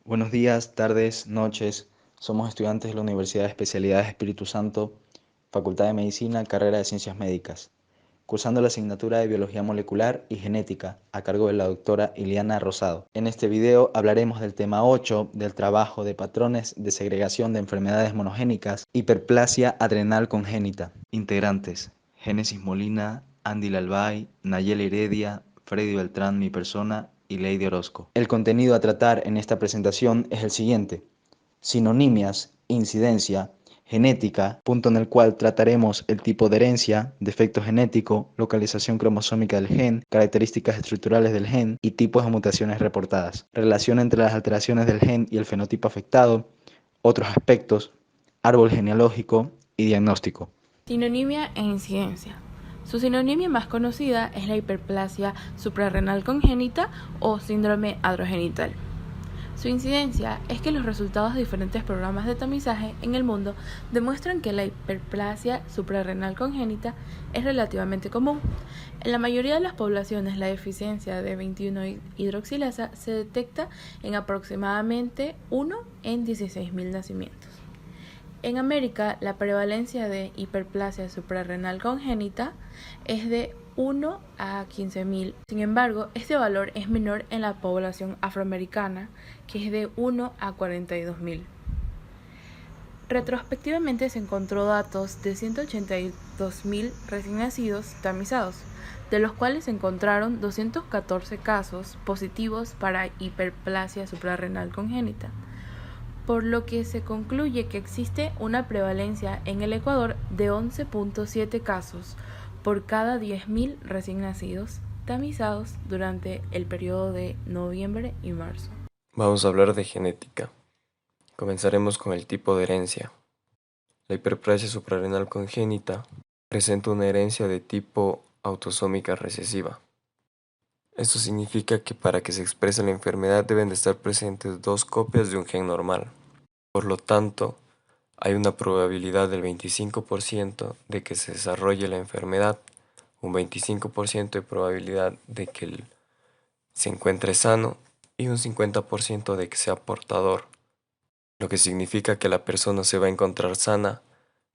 Buenos días, tardes, noches. Somos estudiantes de la Universidad de Especialidades Espíritu Santo, Facultad de Medicina, carrera de Ciencias Médicas, cursando la asignatura de Biología Molecular y Genética a cargo de la doctora Iliana Rosado. En este video hablaremos del tema 8 del trabajo de patrones de segregación de enfermedades monogénicas, hiperplasia adrenal congénita. Integrantes: Génesis Molina, Andy Lalbay, Nayeli Heredia, Freddy Beltrán, mi persona, y Lady Orozco. El contenido a tratar en esta presentación es el siguiente: sinonimias, incidencia, genética, punto en el cual trataremos el tipo de herencia, defecto genético, localización cromosómica del gen, características estructurales del gen y tipos de mutaciones reportadas, relación entre las alteraciones del gen y el fenotipo afectado, otros aspectos, árbol genealógico y diagnóstico. Sinonimia e incidencia. Su sinonimia más conocida es la hiperplasia suprarrenal congénita o síndrome adrogenital. Su incidencia es que los resultados de diferentes programas de tamizaje en el mundo demuestran que la hiperplasia suprarrenal congénita es relativamente común. En la mayoría de las poblaciones, la deficiencia de 21-hidroxilasa se detecta en aproximadamente 1 en 16.000 nacimientos. En América, la prevalencia de hiperplasia suprarrenal congénita es de 1 a 15.000. Sin embargo, este valor es menor en la población afroamericana, que es de 1 a 42.000. Retrospectivamente se encontró datos de 182.000 recién nacidos tamizados, de los cuales se encontraron 214 casos positivos para hiperplasia suprarrenal congénita, por lo que se concluye que existe una prevalencia en el Ecuador de 11.7 casos por cada 10.000 recién nacidos tamizados durante el periodo de noviembre y marzo. Vamos a hablar de genética. Comenzaremos con el tipo de herencia. La hiperplasia suprarrenal congénita presenta una herencia de tipo autosómica recesiva. Esto significa que para que se exprese la enfermedad deben de estar presentes dos copias de un gen normal. Por lo tanto, hay una probabilidad del 25% de que se desarrolle la enfermedad, un 25% de probabilidad de que se encuentre sano y un 50% de que sea portador, lo que significa que la persona se va a encontrar sana,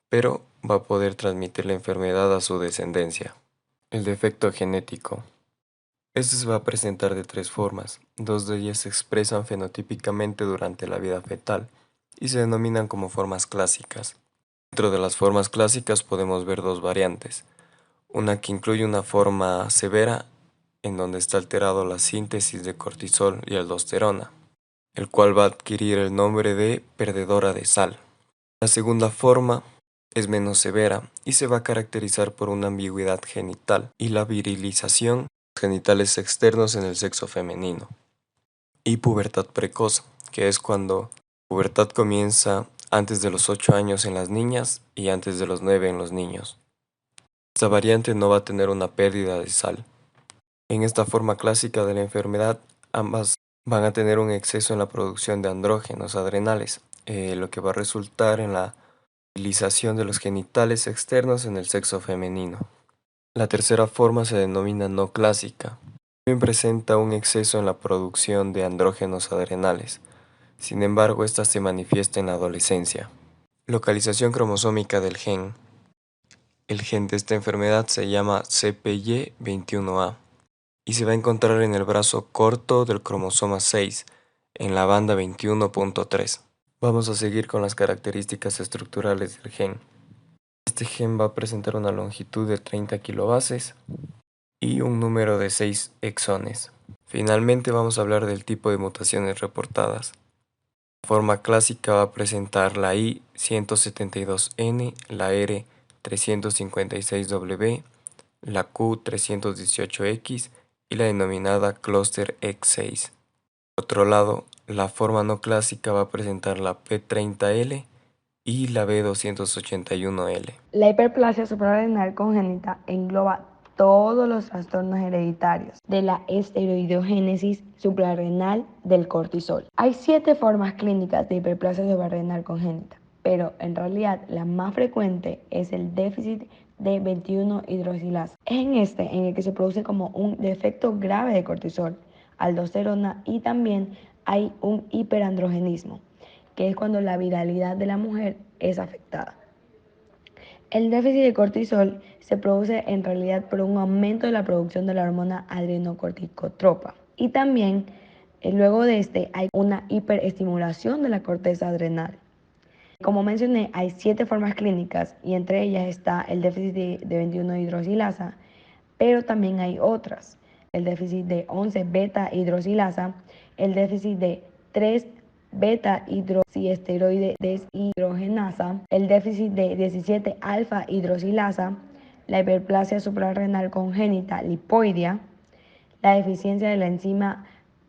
pero va a poder transmitir la enfermedad a su descendencia. El defecto genético. Este se va a presentar de tres formas. Dos de ellas se expresan fenotípicamente durante la vida fetal y se denominan como formas clásicas. Dentro de las formas clásicas podemos ver dos variantes. Una que incluye una forma severa, en donde está alterado la síntesis de cortisol y aldosterona, el cual va a adquirir el nombre de perdedora de sal. La segunda forma es menos severa y se va a caracterizar por una ambigüedad genital y la virilización de los genitales externos en el sexo femenino. Y pubertad precoz, que es cuando la pubertad comienza antes de los 8 años en las niñas y antes de los 9 en los niños. Esta variante no va a tener una pérdida de sal. En esta forma clásica de la enfermedad, ambas van a tener un exceso en la producción de andrógenos adrenales, lo que va a resultar en la utilización de los genitales externos en el sexo femenino. La tercera forma se denomina no clásica. También presenta un exceso en la producción de andrógenos adrenales. Sin embargo, esta se manifiesta en la adolescencia. Localización cromosómica del gen. El gen de esta enfermedad se llama CPY21A y se va a encontrar en el brazo corto del cromosoma 6, en la banda 21.3. Vamos a seguir con las características estructurales del gen. Este gen va a presentar una longitud de 30 kilobases y un número de 6 exones. Finalmente vamos a hablar del tipo de mutaciones reportadas. La forma clásica va a presentar la I172N, la R356W, la Q318X y la denominada Cluster X6. Por otro lado, la forma no clásica va a presentar la P30L y la B281L. La hiperplasia suprarrenal congénita engloba todos los trastornos hereditarios de la esteroidogénesis suprarrenal del cortisol. Hay 7 formas clínicas de hiperplasia suprarrenal congénita, pero en realidad la más frecuente es el déficit de 21-hidroxilasa. Es en este en el que se produce como un defecto grave de cortisol, aldosterona y también hay un hiperandrogenismo, que es cuando la viralidad de la mujer es afectada. El déficit de cortisol se produce en realidad por un aumento de la producción de la hormona adrenocorticotropa y también luego de este hay una hiperestimulación de la corteza adrenal. Como mencioné, hay 7 formas clínicas y entre ellas está el déficit de 21-hidroxilasa, pero también hay otras. El déficit de 11-beta-hidroxilasa, el déficit de 3-beta-hidroxiesteroide deshidrogenasa, el déficit de 17-alfa-hidroxilasa, la hiperplasia suprarrenal congénita lipoidea, la deficiencia de la enzima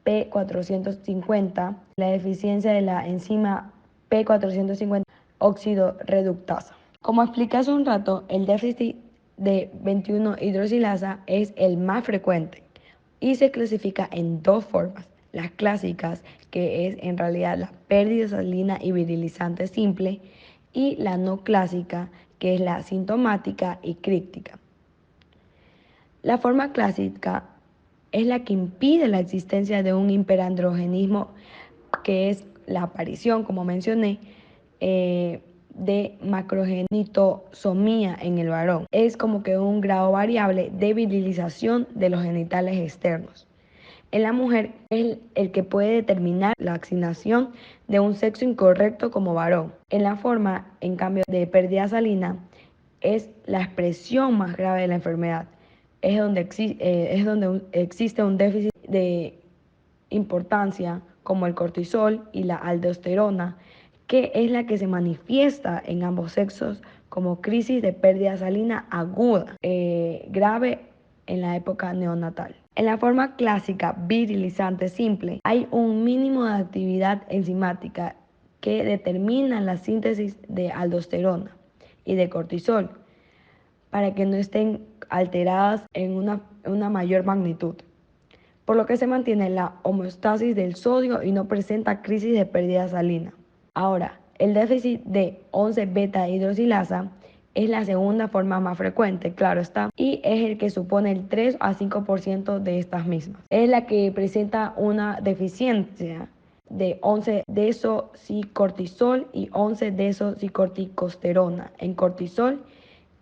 P450, la deficiencia de la enzima P450 óxido reductasa. Como expliqué hace un rato, el déficit de 21-hidroxilasa es el más frecuente y se clasifica en 2 formas. Las clásicas, que es en realidad la pérdida salina y virilizante simple, y la no clásica, que es la sintomática y críptica. La forma clásica es la que impide la existencia de un hiperandrogenismo, que es la aparición, como mencioné, de macrogenitosomía en el varón. Es como que un grado variable de virilización de los genitales externos. En la mujer es el que puede determinar la asignación de un sexo incorrecto como varón. En la forma, en cambio, de pérdida salina, es la expresión más grave de la enfermedad. Es donde existe un déficit de importancia como el cortisol y la aldosterona, que es la que se manifiesta en ambos sexos como crisis de pérdida salina aguda, grave en la época neonatal. En la forma clásica virilizante simple hay un mínimo de actividad enzimática que determina la síntesis de aldosterona y de cortisol para que no estén alteradas en una mayor magnitud, por lo que se mantiene la homeostasis del sodio y no presenta crisis de pérdida salina. Ahora, el déficit de 11-beta-hidroxilasa es la segunda forma más frecuente, claro está, y es el que supone el 3 a 5% de estas mismas. Es la que presenta una deficiencia de 11-desoxicortisol y 11-desoxicorticosterona en cortisol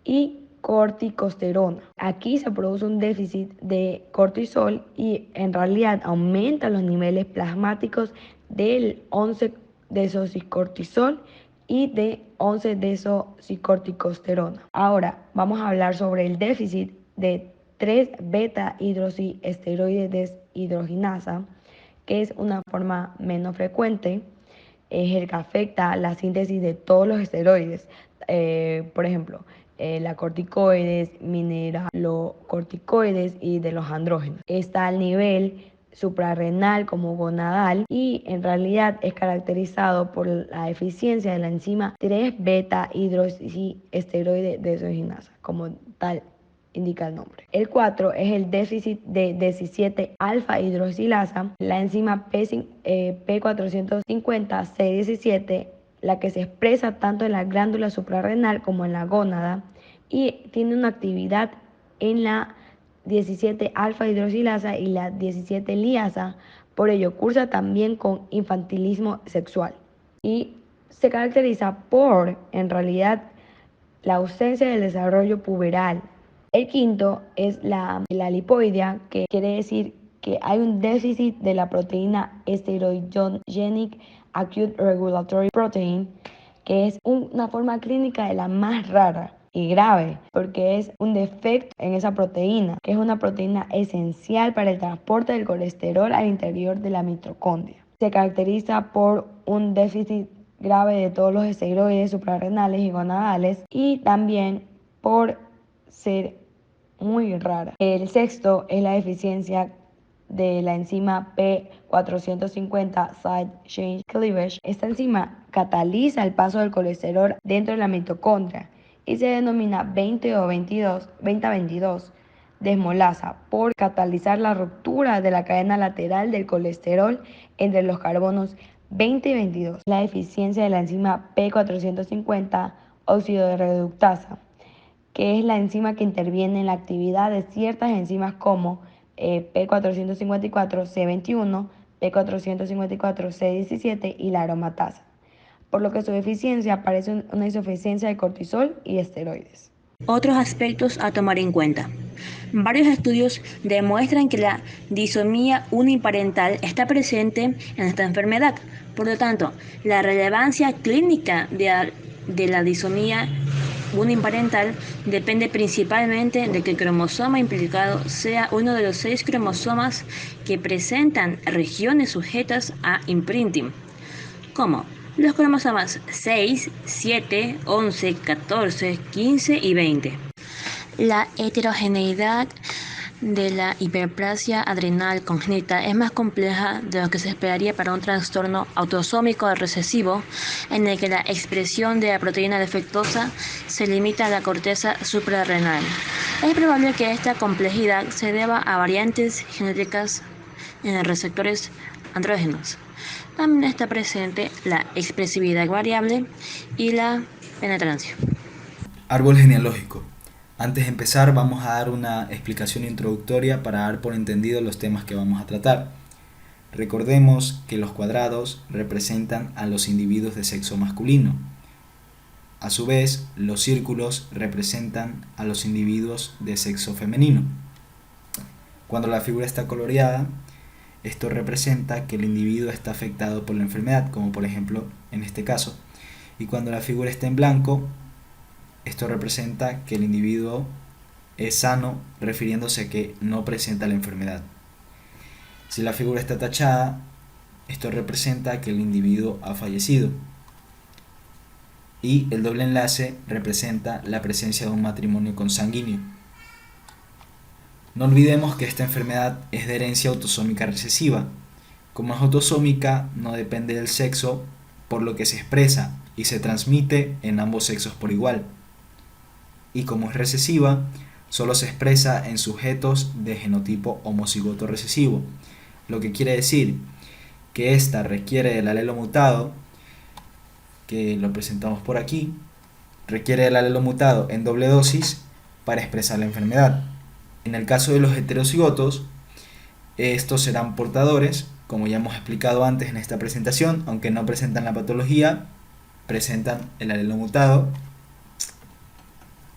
y corticosterona. Aquí se produce un déficit de cortisol y en realidad aumenta los niveles plasmáticos del 11-desoxicortisol y de 11-desoxicorticosterona. Ahora vamos a hablar sobre el déficit de 3-beta-hidroxiesteroide deshidrogenasa, que es una forma menos frecuente, es el que afecta la síntesis de todos los esteroides, por ejemplo, la corticoides, mineralocorticoides y de los andrógenos. Está al nivel suprarrenal como gonadal y en realidad es caracterizado por la deficiencia de la enzima 3-beta-hidroxiesteroide deshidrogenasa, como tal indica el nombre. El 4 es el déficit de 17-alfa-hidroxilasa, la enzima P450-C17, la que se expresa tanto en la glándula suprarrenal como en la gónada y tiene una actividad en la 17-alfa-hidroxilasa y la 17-liasa, por ello cursa también con infantilismo sexual y se caracteriza por, en realidad, la ausencia del desarrollo puberal. El quinto es la lipoidea, que quiere decir que hay un déficit de la proteína steroidogenic acute regulatory protein, que es una forma clínica de la más rara y grave, porque es un defecto en esa proteína, que es una proteína esencial para el transporte del colesterol al interior de la mitocondria. Se caracteriza por un déficit grave de todos los esteroides suprarrenales y gonadales y también por ser muy rara. El sexto es la deficiencia de la enzima P450 side chain cleavage. Esta enzima cataliza el paso del colesterol dentro de la mitocondria y se denomina 20 o 22 desmolasa por catalizar la ruptura de la cadena lateral del colesterol entre los carbonos 20 y 22. La deficiencia de la enzima P450 óxido reductasa, que es la enzima que interviene en la actividad de ciertas enzimas como P454, C21, B454, C17 y la aromatasa, por lo que su deficiencia parece una insuficiencia de cortisol y esteroides. Otros aspectos a tomar en cuenta. Varios estudios demuestran que la disomía uniparental está presente en esta enfermedad. Por lo tanto, la relevancia clínica de la disomía uniparental depende principalmente de que el cromosoma implicado sea uno de los 6 cromosomas que presentan regiones sujetas a imprinting, como los cromosomas 6, 7, 11, 14, 15 y 20. La heterogeneidad de la hiperplasia adrenal congénita es más compleja de lo que se esperaría para un trastorno autosómico recesivo en el que la expresión de la proteína defectuosa se limita a la corteza suprarrenal. Es probable que esta complejidad se deba a variantes genéticas en los receptores andrógenos. También está presente la expresividad variable y la penetrancia. Árbol genealógico. Antes de empezar vamos a dar una explicación introductoria para dar por entendido los temas que vamos a tratar. Recordemos que los cuadrados representan a los individuos de sexo masculino. A su vez, los círculos representan a los individuos de sexo femenino. Cuando la figura está coloreada, esto representa que el individuo está afectado por la enfermedad, como por ejemplo en este caso. Y cuando la figura está en blanco, esto representa que el individuo es sano, refiriéndose a que no presenta la enfermedad. Si la figura está tachada, esto representa que el individuo ha fallecido. Y el doble enlace representa la presencia de un matrimonio consanguíneo. No olvidemos que esta enfermedad es de herencia autosómica recesiva. Como es autosómica, no depende del sexo, por lo que se expresa y se transmite en ambos sexos por igual. Y como es recesiva, solo se expresa en sujetos de genotipo homocigoto recesivo, lo que quiere decir que esta requiere del alelo mutado, que lo presentamos por aquí, requiere del alelo mutado en doble dosis para expresar la enfermedad. En el caso de los heterocigotos, estos serán portadores, como ya hemos explicado antes en esta presentación, aunque no presentan la patología, presentan el alelo mutado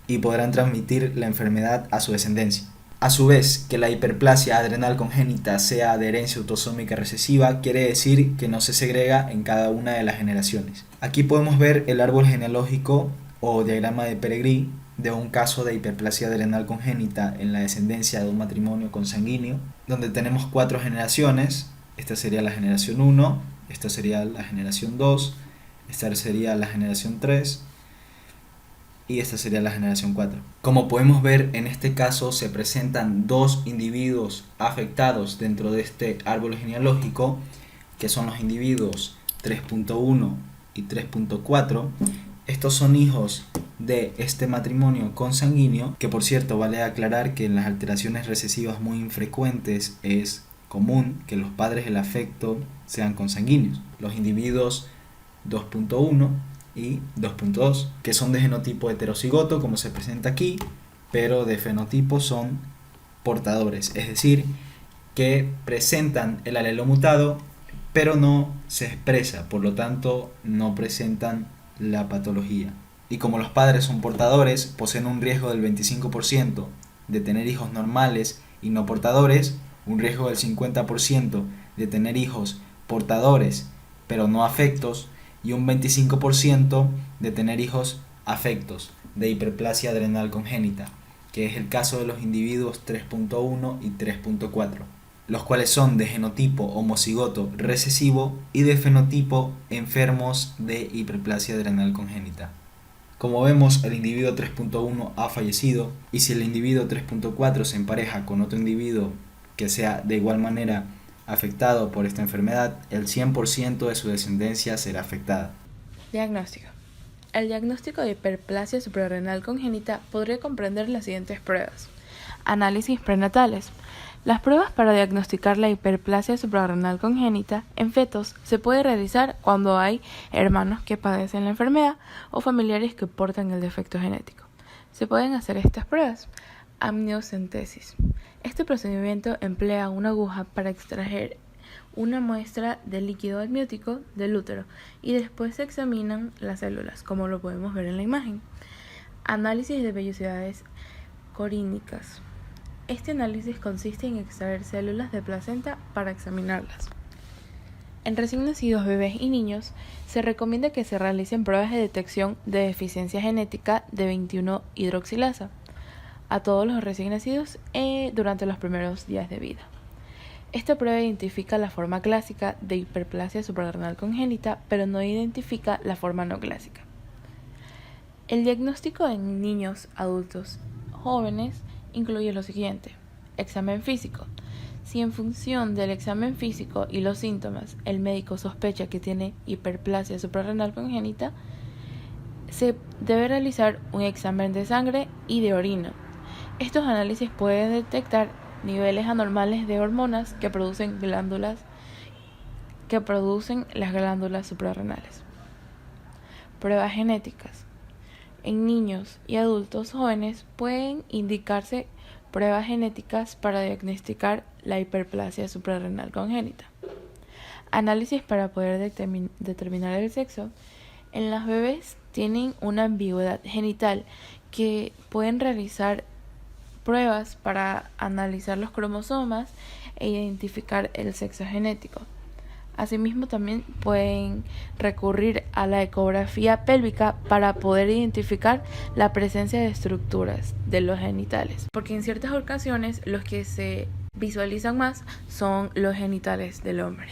y podrán transmitir la enfermedad a su descendencia. A su vez, que la hiperplasia adrenal congénita sea de herencia autosómica recesiva quiere decir que no se segrega en cada una de las generaciones. Aquí podemos ver el árbol genealógico o diagrama de Peregrine de un caso de hiperplasia adrenal congénita en la descendencia de un matrimonio consanguíneo, donde tenemos 4 generaciones. Esta sería la generación 1, esta sería la generación 2, esta sería la generación 3 y esta sería la generación 4. Como podemos ver, en este caso se presentan 2 individuos afectados dentro de este árbol genealógico, que son los individuos 3.1 y 3.4. Estos son hijos de este matrimonio consanguíneo, que por cierto vale aclarar que en las alteraciones recesivas muy infrecuentes es común que los padres del afecto sean consanguíneos. Los individuos 2.1 y 2.2, que son de genotipo heterocigoto, como se presenta aquí, pero de fenotipo son portadores, es decir, que presentan el alelo mutado, pero no se expresa, por lo tanto no presentan la patología. Y como los padres son portadores, poseen un riesgo del 25% de tener hijos normales y no portadores, un riesgo del 50% de tener hijos portadores pero no afectos, y un 25% de tener hijos afectos de hiperplasia adrenal congénita, que es el caso de los individuos 3.1 y 3.4, los cuales son de genotipo homocigoto recesivo y de fenotipo enfermos de hiperplasia adrenal congénita. Como vemos, el individuo 3.1 ha fallecido, y si el individuo 3.4 se empareja con otro individuo que sea de igual manera afectado por esta enfermedad, el 100% de su descendencia será afectada. Diagnóstico. El diagnóstico de hiperplasia suprarrenal congénita podría comprender las siguientes pruebas. Análisis prenatales. Las pruebas para diagnosticar la hiperplasia suprarrenal congénita en fetos se puede realizar cuando hay hermanos que padecen la enfermedad o familiares que portan el defecto genético. Se pueden hacer estas pruebas. Amniocentesis. Este procedimiento emplea una aguja para extraer una muestra de líquido amniótico del útero y después se examinan las células, como lo podemos ver en la imagen. Análisis de vellosidades corínicas. Este análisis consiste en extraer células de placenta para examinarlas. En recién nacidos bebés y niños, se recomienda que se realicen pruebas de detección de deficiencia genética de 21-hidroxilasa a todos los recién nacidos durante los primeros días de vida. Esta prueba identifica la forma clásica de hiperplasia suprarrenal congénita, pero no identifica la forma no clásica. El diagnóstico en niños, adultos, jóvenes incluye lo siguiente: examen físico. Si en función del examen físico y los síntomas el médico sospecha que tiene hiperplasia suprarrenal congénita, se debe realizar un examen de sangre y de orina. Estos análisis pueden detectar niveles anormales de hormonas que producen las glándulas suprarrenales. Pruebas genéticas. En niños y adultos jóvenes pueden indicarse pruebas genéticas para diagnosticar la hiperplasia suprarrenal congénita. Análisis para poder determinar el sexo. En los bebés tienen una ambigüedad genital que pueden realizar pruebas para analizar los cromosomas e identificar el sexo genético. Asimismo, también pueden recurrir a la ecografía pélvica para poder identificar la presencia de estructuras de los genitales, porque en ciertas ocasiones los que se visualizan más son los genitales del hombre.